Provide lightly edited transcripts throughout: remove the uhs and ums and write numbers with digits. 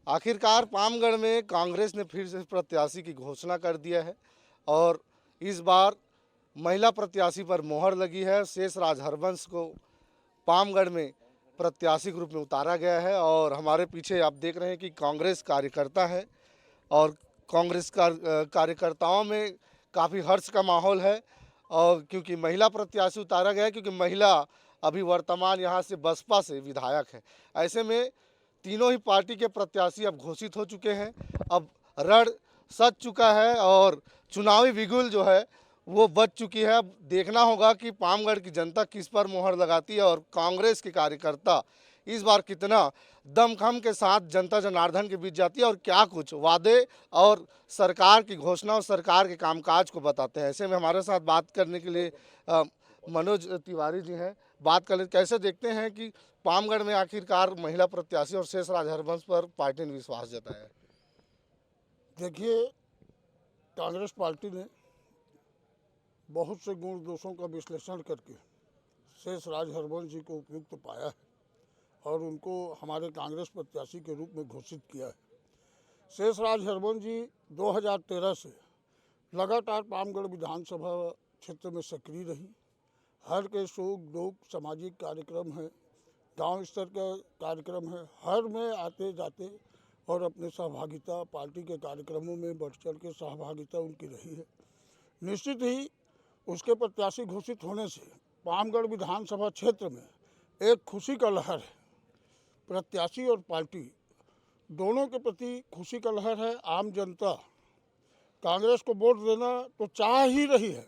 आखिरकार पामगढ़ में कांग्रेस ने फिर से प्रत्याशी की घोषणा कर दिया है और इस बार महिला प्रत्याशी पर मोहर लगी है। शेषराज हरबंश को पामगढ़ में प्रत्याशी के रूप में उतारा गया है और हमारे पीछे आप देख रहे हैं कि कांग्रेस कार्यकर्ता है और कांग्रेस कार्यकर्ताओं में काफ़ी हर्ष का माहौल है। और क्योंकि महिला प्रत्याशी उतारा गया है, क्योंकि महिला अभी वर्तमान यहाँ से बसपा से विधायक है। ऐसे में तीनों ही पार्टी के प्रत्याशी अब घोषित हो चुके हैं। अब रण सज चुका है और चुनावी बिगुल जो है वो बच चुकी है। अब देखना होगा कि पामगढ़ की जनता किस पर मोहर लगाती है और कांग्रेस के कार्यकर्ता इस बार कितना दमखम के साथ जनता जनार्दन के बीच जाती है और क्या कुछ वादे और सरकार की घोषणा और सरकार के कामकाज को बताते हैं। ऐसे में हमारे साथ बात करने के लिए मनोज तिवारी जी हैं। बात कर ले, कैसे देखते हैं कि पामगढ़ में आखिरकार महिला प्रत्याशी और शेषराज हरबंश पर पार्टी ने विश्वास जताया है? देखिए, कांग्रेस पार्टी ने बहुत से गुण दोषों का विश्लेषण करके शेषराज हरबंश जी को उपयुक्त पाया है और उनको हमारे कांग्रेस प्रत्याशी के रूप में घोषित किया है। शेषराज हरबंश जी 2013 से लगातार पामगढ़ विधानसभा क्षेत्र में सक्रिय रही। हर के सुख दुख सामाजिक कार्यक्रम है, गांव स्तर का कार्यक्रम है, हर में आते जाते और अपने सहभागिता पार्टी के कार्यक्रमों में बढ़ चढ़ के सहभागिता उनकी रही है। निश्चित ही उसके प्रत्याशी घोषित होने से पामगढ़ विधानसभा क्षेत्र में एक खुशी का लहर है। प्रत्याशी और पार्टी दोनों के प्रति खुशी का लहर है। आम जनता कांग्रेस को वोट देना तो चाह ही रही है,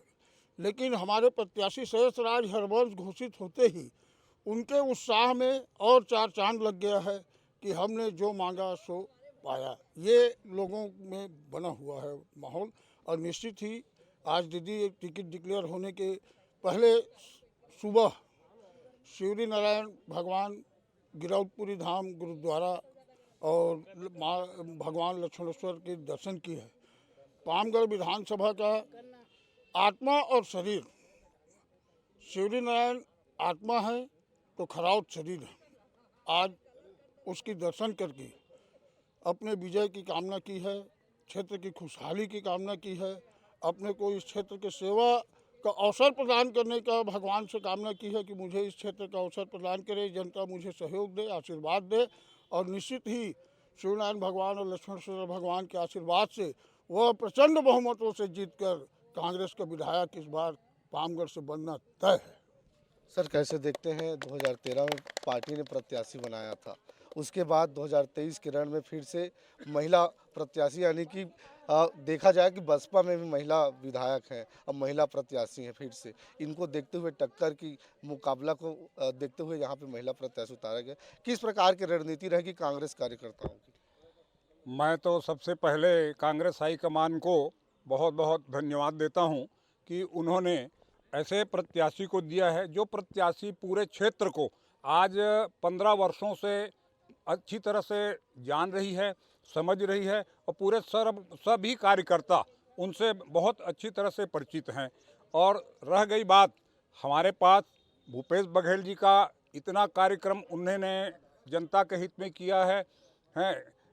लेकिन हमारे प्रत्याशी शेषराज हरबंश घोषित होते ही उनके उत्साह में और चार चांद लग गया है कि हमने जो मांगा सो पाया। ये लोगों में बना हुआ है माहौल। और निश्चित ही आज दीदी टिकट डिक्लेयर होने के पहले सुबह शिवरी नारायण भगवान गिरौदपुरी धाम गुरुद्वारा और भगवान लक्ष्मणेश्वर के दर्शन किए हैं। पामगढ़ विधानसभा का आत्मा और शरीर, शिवरी नारायण आत्मा है तो खराउत शरीर है। आज उसकी दर्शन करके अपने विजय की कामना की है, क्षेत्र की खुशहाली की कामना की है, अपने को इस क्षेत्र के सेवा का अवसर प्रदान करने का भगवान से कामना की है कि मुझे इस क्षेत्र का अवसर प्रदान करे, जनता मुझे सहयोग दे, आशीर्वाद दे। और निश्चित ही शिवनारायण भगवान और लक्ष्मणेश्वर भगवान के आशीर्वाद से वह प्रचंड बहुमतों से जीतकर कांग्रेस का विधायक इस बार पामगढ़ से बनना तय है। सर, कैसे देखते हैं 2013 में पार्टी ने प्रत्याशी बनाया था, उसके बाद 2023 के रण में फिर से महिला प्रत्याशी, यानी कि देखा जाए कि बसपा में भी महिला विधायक हैं, अब महिला प्रत्याशी हैं। फिर से इनको देखते हुए टक्कर की मुकाबला को देखते हुए यहाँ पे महिला प्रत्याशी उतारा गया। किस प्रकार की रणनीति रहेगी कांग्रेस कार्यकर्ताओं की? मैं तो सबसे पहले कांग्रेस हाईकमान को बहुत बहुत धन्यवाद देता हूं कि उन्होंने ऐसे प्रत्याशी को दिया है जो प्रत्याशी पूरे क्षेत्र को आज 15 वर्षों से अच्छी तरह से जान रही है, समझ रही है और पूरे सभी कार्यकर्ता उनसे बहुत अच्छी तरह से परिचित हैं। और रह गई बात, हमारे पास भूपेश बघेल जी का इतना कार्यक्रम उन्होंने जनता के हित में किया है,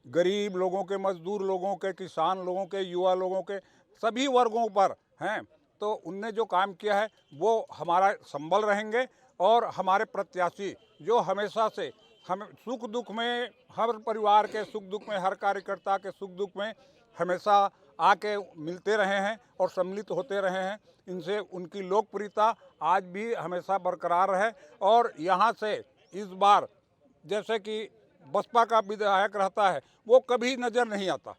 गरीब लोगों के, मजदूर लोगों के, किसान लोगों के, युवा लोगों के, सभी वर्गों पर हैं। तो उनने जो काम किया है वो हमारा संबल रहेंगे। और हमारे प्रत्याशी जो हमेशा से हम सुख दुख में, हर परिवार के सुख दुख में, हर कार्यकर्ता के सुख दुख में हमेशा आके मिलते रहे हैं और सम्मिलित होते रहे हैं, इनसे उनकी लोकप्रियता आज भी हमेशा बरकरार है। और यहाँ से इस बार जैसे कि बसपा का विधायक रहता है वो कभी नज़र नहीं आता,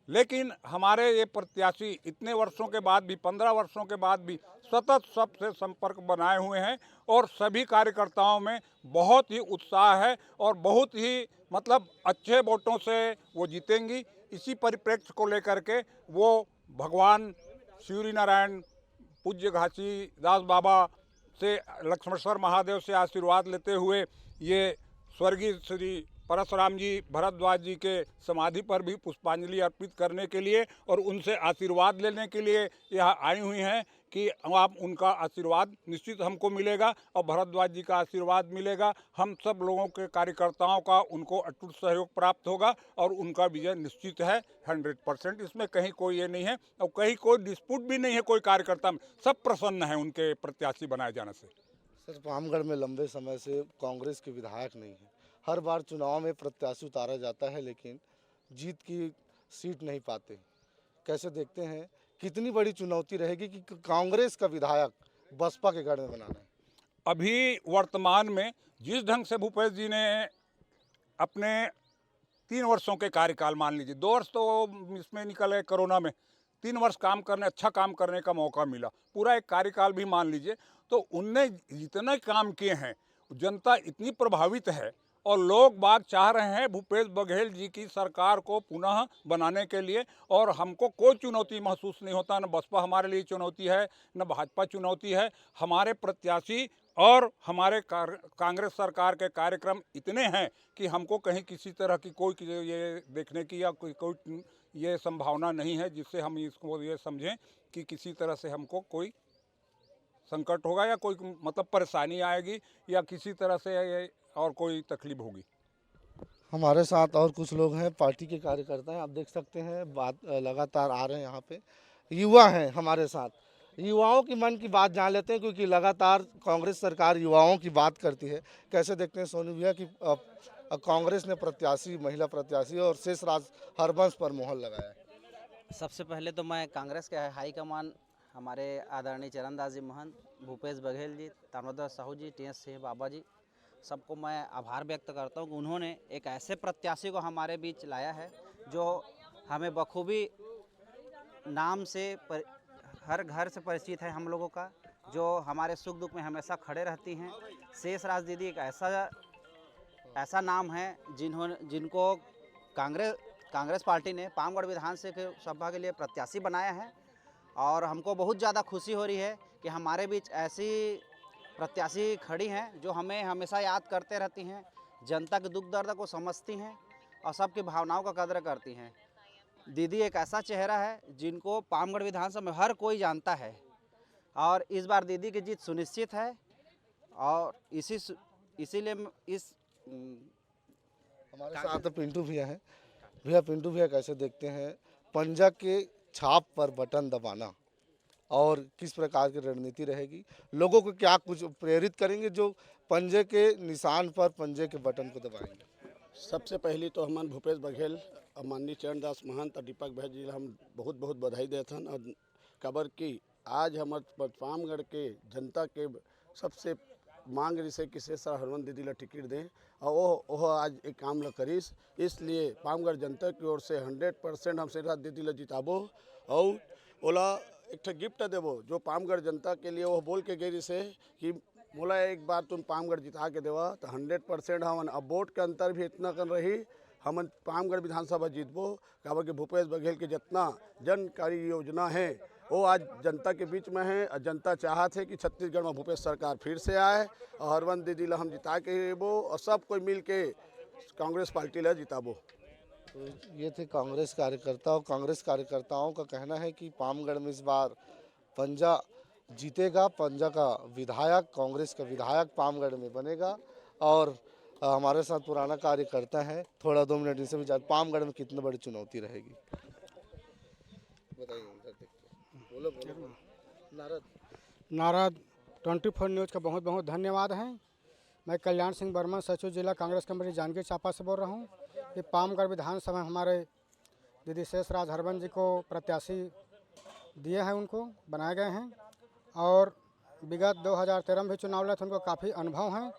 लेकिन हमारे ये प्रत्याशी इतने वर्षों के बाद भी, 15 वर्षों के बाद भी सतत सबसे संपर्क बनाए हुए हैं और सभी कार्यकर्ताओं में बहुत ही उत्साह है और बहुत ही अच्छे वोटों से वो जीतेंगी। इसी परिप्रेक्ष्य को लेकर के वो भगवान शिवरी नारायण पूज्य घासी दास बाबा से, लक्ष्मणेश्वर महादेव से आशीर्वाद लेते हुए ये स्वर्गीय श्री परशुराम जी भरद्वाज जी के समाधि पर भी पुष्पांजलि अर्पित करने के लिए और उनसे आशीर्वाद लेने के लिए यहाँ आई हुई हैं कि आप उनका आशीर्वाद निश्चित हमको मिलेगा और भारद्वाज जी का आशीर्वाद मिलेगा। हम सब लोगों के कार्यकर्ताओं का उनको अटूट सहयोग प्राप्त होगा और उनका विजय निश्चित है 100%। इसमें कहीं कोई ये नहीं है और कहीं कोई डिस्प्यूट भी नहीं है कोई कार्यकर्ता में, सब प्रसन्न है उनके प्रत्याशी बनाए जाने से। सर, पामगढ़ में लंबे समय से कांग्रेस के विधायक नहीं है। हर बार चुनाव में प्रत्याशी उतारा जाता है लेकिन जीत की सीट नहीं पाते। कैसे देखते हैं, कितनी बड़ी चुनौती रहेगी कि कांग्रेस का विधायक बसपा के गढ़ में बनाना है? अभी वर्तमान में जिस ढंग से भूपेश जी ने अपने 3 वर्षों के कार्यकाल, मान लीजिए 2 वर्ष तो इसमें निकले कोरोना में, 3 वर्ष काम करने, अच्छा काम करने का मौका मिला, पूरा एक कार्यकाल भी मान लीजिए, तो उनने जितने काम किए हैं, जनता इतनी प्रभावित है और लोग बाग चाह रहे हैं भूपेश बघेल जी की सरकार को पुनः बनाने के लिए। और हमको कोई चुनौती महसूस नहीं होता, न बसपा हमारे लिए चुनौती है, न भाजपा चुनौती है। हमारे प्रत्याशी और हमारे कांग्रेस सरकार के कार्यक्रम इतने हैं कि हमको कहीं किसी तरह की कोई ये देखने की या कोई ये संभावना नहीं है जिससे हम इसको ये समझें कि किसी तरह से हमको कोई संकट होगा या कोई मतलब परेशानी आएगी या किसी तरह से और कोई तकलीफ होगी। हमारे साथ और कुछ लोग हैं, पार्टी के कार्यकर्ता हैं। आप देख सकते हैं, बात लगातार आ रहे हैं। यहाँ पे युवा हैं हमारे साथ, युवाओं की मन की बात जान लेते हैं क्योंकि लगातार कांग्रेस सरकार युवाओं की बात करती है। कैसे देखते हैं सोनू भैया कि कांग्रेस ने प्रत्याशी, महिला प्रत्याशी और शेषराज हरबंश पर मोहर लगाया है? सबसे पहले तो मैं कांग्रेस के हाईकमान हमारे आदरणीय चरणदास जी महंत, भूपेश बघेल जी, ताम्रध्वज साहू जी, टी.एस. सिंह बाबा जी, सबको मैं आभार व्यक्त करता हूँ कि उन्होंने एक ऐसे प्रत्याशी को हमारे बीच लाया है जो हमें बखूबी नाम से हर घर से परिचित है हम लोगों का, जो हमारे सुख दुख में हमेशा खड़े रहती हैं। शेषराज दीदी एक ऐसा नाम है जिनको कांग्रेस पार्टी ने पामगढ़ विधानसभा के लिए प्रत्याशी बनाया है और हमको बहुत ज़्यादा खुशी हो रही है कि हमारे बीच ऐसी प्रत्याशी खड़ी हैं जो हमें हमेशा याद करते रहती हैं, जनता के दुख दर्द को समझती हैं और सबकी भावनाओं का कदर करती हैं। दीदी एक ऐसा चेहरा है जिनको पामगढ़ विधानसभा में हर कोई जानता है और इस बार दीदी की जीत सुनिश्चित है और इसीलिए हमारे साथ पिंटू भैया हैं। भैया, पिंटू भैया कैसे देखते हैं पंजा के छाप पर बटन दबाना और किस प्रकार की रणनीति रहेगी? लोगों को क्या कुछ प्रेरित करेंगे जो पंजे के निशान पर पंजे के बटन को दबाएंगे? सबसे पहले तो हमारे भूपेश बघेल और माननीय चरणदास महंत और दीपक भाई जी हम बहुत बहुत बधाई देते हैं और खबर की आज हमारे पामगढ़ के जनता के सबसे मांग रही है कि शेषराज हरबंश दीदी ला टिकट दें और वो आज एक काम ला करीस, इसलिए पामगढ़ जनता की ओर से 100% हम शेषराज दीदी ला जिताबो और ओला एक गिफ्ट देवो जो पामगढ़ जनता के लिए वो बोल के गई से कि मोला एक बार तुम पामगढ़ जिता के देवा तो 100% हम अब वोट के अंतर भी इतना कर रही हम पामगढ़ विधानसभा जीतबो। काबर कि भूपेश बघेल के जितना जनकारी योजना है वो आज जनता के बीच में है और जनता चाहत है कि छत्तीसगढ़ में भूपेश सरकार फिर से आए और हरबंश दीदी ला हम जिता के देबो और सब कोई मिल के कांग्रेस पार्टी ला जिताबो। तो ये थे कांग्रेस कार्यकर्ता और कांग्रेस कार्यकर्ताओं का कहना है कि पामगढ़ में इस बार पंजा जीतेगा, पंजा का विधायक, कांग्रेस का विधायक पामगढ़ में बनेगा। और हमारे साथ पुराना कार्यकर्ता है, थोड़ा 2 मिनट इनसे भी जान, पामगढ़ में कितनी बड़ी चुनौती रहेगी बताइए? बोलो बोलो। नारद 24 न्यूज़ का बहुत बहुत धन्यवाद है। मैं कल्याण सिंह बर्मन, सचिव जिला कांग्रेस कमेटी जांजगीर चांपा से बोल रहा हूँ। ये पामगढ़ विधानसभा हमारे दीदी शेषराज हरबंश जी को प्रत्याशी दिए हैं, उनको बनाए गए हैं और विगत 2013 में भी चुनाव लड़े थे, उनको काफ़ी अनुभव हैं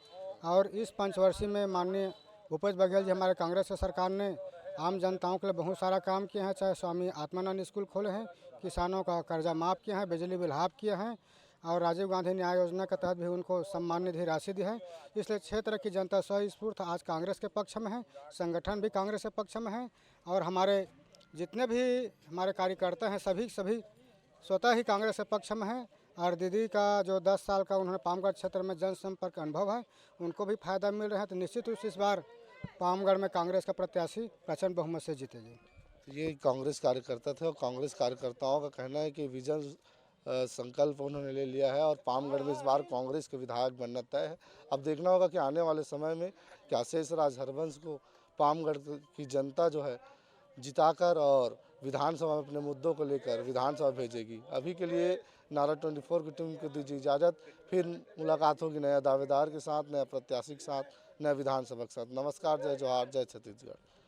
और इस पंचवर्षीय में माननीय भूपेश बघेल जी हमारे कांग्रेस की सरकार ने आम जनताओं के लिए बहुत सारा काम किए हैं, चाहे स्वामी आत्मानंद स्कूल खोले हैं, किसानों का कर्जा माफ़ किया है, बिजली बिल हाफ किए हैं और राजीव गांधी न्याय योजना के तहत भी उनको सम्मान निधि राशि दी है। इसलिए क्षेत्र की जनता स्वस्फूर्त आज कांग्रेस के पक्ष में है, संगठन भी कांग्रेस के पक्ष में है और हमारे जितने भी हमारे कार्यकर्ता हैं सभी स्वतः ही कांग्रेस के पक्ष में हैं और दीदी का जो 10 साल का उन्होंने पामगढ़ क्षेत्र में जनसंपर्क अनुभव है उनको भी फायदा मिल रहा है। तो निश्चित रूप से इस बार पामगढ़ में कांग्रेस का प्रत्याशी प्रचंड बहुमत से जीतेगी। ये कांग्रेस कार्यकर्ता थे और कांग्रेस कार्यकर्ताओं का कहना है कि विजन संकल्प उन्होंने ले लिया है और पामगढ़ में इस बार कांग्रेस के विधायक बनना तय है। अब देखना होगा कि आने वाले समय में क्या शेषराज हरवंश को पामगढ़ की जनता जो है जिताकर और विधानसभा में अपने मुद्दों को लेकर विधानसभा भेजेगी। अभी के लिए नारा 24 की टीम को दीजिए इजाज़त। फिर मुलाकात होगी नया दावेदार के साथ, नया प्रत्याशी के साथ, नया विधानसभा के साथ। नमस्कार, जय जोहार, जय छत्तीसगढ़।